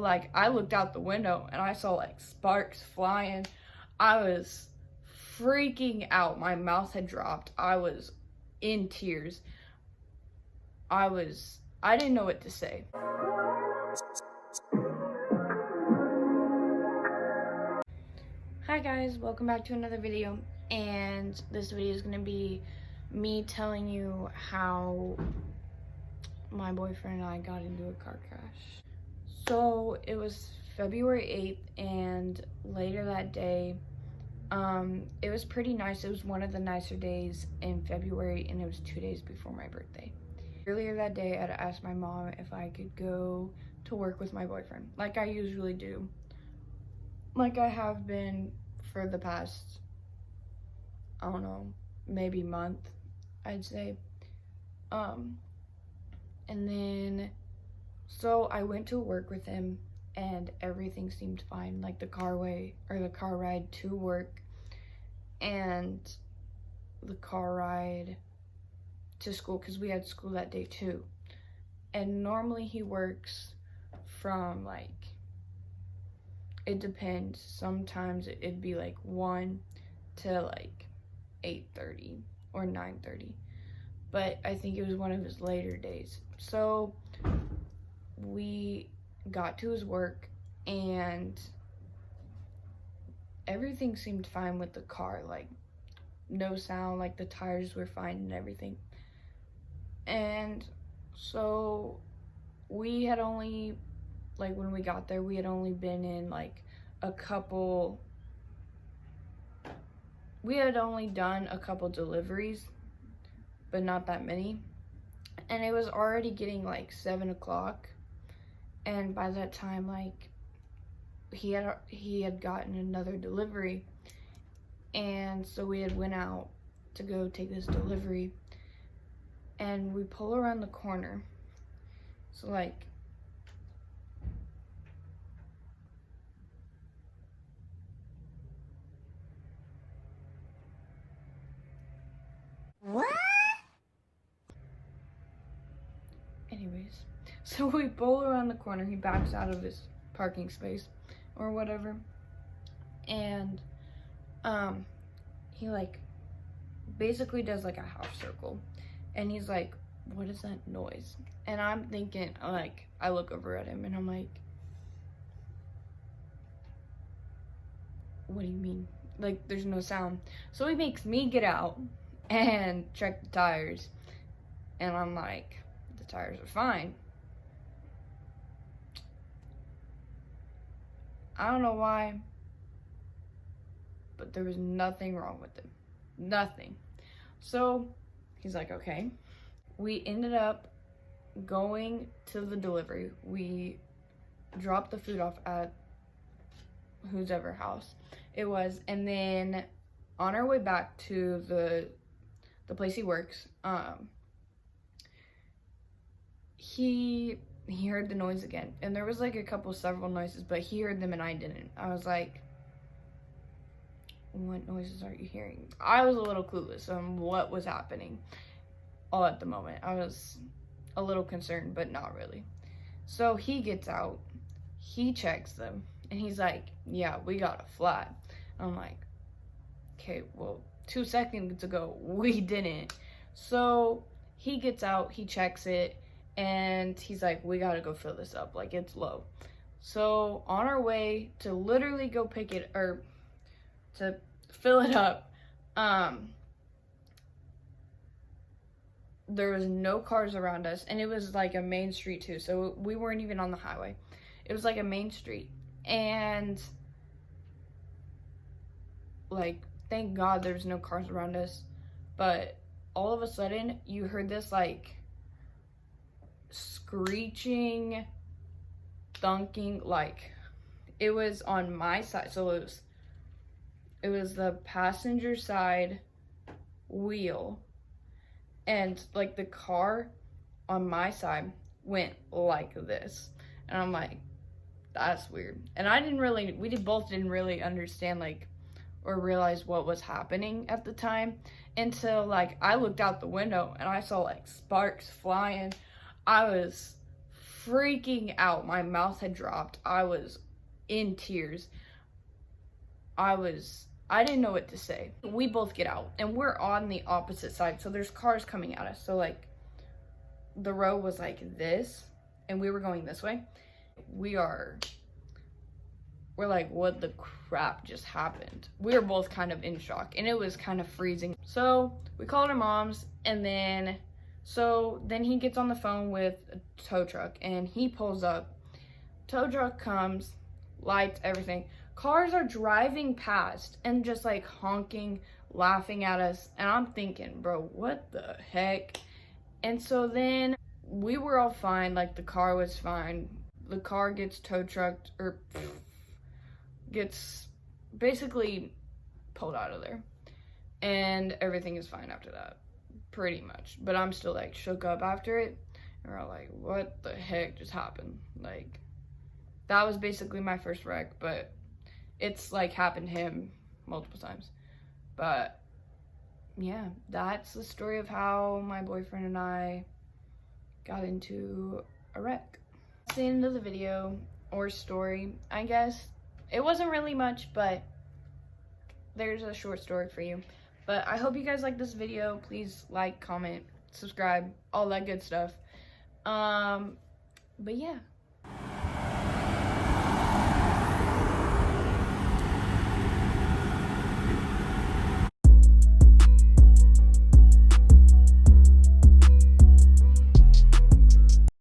like I looked out the window and I saw like sparks flying. I was freaking out. My mouth had dropped. I was in tears. I didn't know what to say. Hi guys, welcome back to another video, and this video is going to be me telling you how my boyfriend and I got into a car crash. So it was February 8th, and later that day, it was pretty nice. It was one of the nicer days in February, and it was 2 days before my birthday. Earlier that day, I had asked my mom if I could go to work with my boyfriend, like I usually do. Like I have been for the past, I don't know, maybe month, I'd say. And then, so I went to work with him and everything seemed fine, like the car ride to work and the car ride to school, because we had school that day too. And normally he works from like, it depends. Sometimes it'd be like 1 to like 8:30 or 9:30. But I think it was one of his later days. So we got to his work and everything seemed fine with the car. Like no sound, like the tires were fine and everything. And so we had only, like when we got there, we had only been in like we had only done a couple deliveries, but not that many. And it was already getting like 7 o'clock. And by that time, like he had gotten another delivery. And so we had went out to go take this delivery. And we pull around the corner. So like, What? anyways, so we pull around the corner. He backs out of his parking space or whatever. And he like basically does like a half circle. And he's like, what is that noise? And I'm thinking, like, I look over at him and I'm like, what do you mean? Like, there's no sound. So he makes me get out and check the tires. And I'm like, the tires are fine. I don't know why, but there was nothing wrong with them. Nothing. So he's like, okay. We ended up going to the delivery. We dropped the food off at whoever house it was, and then on our way back to the place he works, he heard the noise again, and there was like several noises, but he heard them and I didn't. I was like, what noises are you hearing? I was a little clueless on what was happening all at the moment. I was a little concerned, but not really. So he gets out, he checks them, and he's like, yeah, we got a flat. I'm like, okay, well, 2 seconds ago, we didn't. So he gets out, he checks it, and he's like, we gotta go fill this up, like it's low. So on our way to literally go pick it, or to fill it up, there was no cars around us, and it was like a main street too, so we weren't even on the highway. It was like a main street, and like, thank God there was no cars around us. But all of a sudden you heard this like screeching, thunking, like it was on my side. So it was the passenger side wheel, and like the car on my side went like this, and I'm like, that's weird. And we both didn't really understand like or realize what was happening at the time until like I looked out the window and I saw like sparks flying. I was freaking out. My mouth had dropped. I was in tears. I didn't know what to say. We both get out and we're on the opposite side. So there's cars coming at us. So like the road was like this and we were going this way. We're like, what the crap just happened? We were both kind of in shock and it was kind of freezing. So we called our moms and then he gets on the phone with a tow truck and he pulls up. Tow truck comes, lights, everything. Cars are driving past and just like honking, laughing at us. And I'm thinking, bro, what the heck? And so then we were all fine. Like the car was fine. The car gets tow trucked or gets basically pulled out of there. And everything is fine after that. Pretty much. But I'm still like shook up after it. And we're all like, what the heck just happened? Like, that was basically my first wreck, but it's like happened to him multiple times. But yeah, that's the story of how my boyfriend and I got into a wreck. That's the end of the video, or story, I guess. It wasn't really much, but there's a short story for you. But I hope you guys like this video. Please like, comment, subscribe, all that good stuff. But yeah.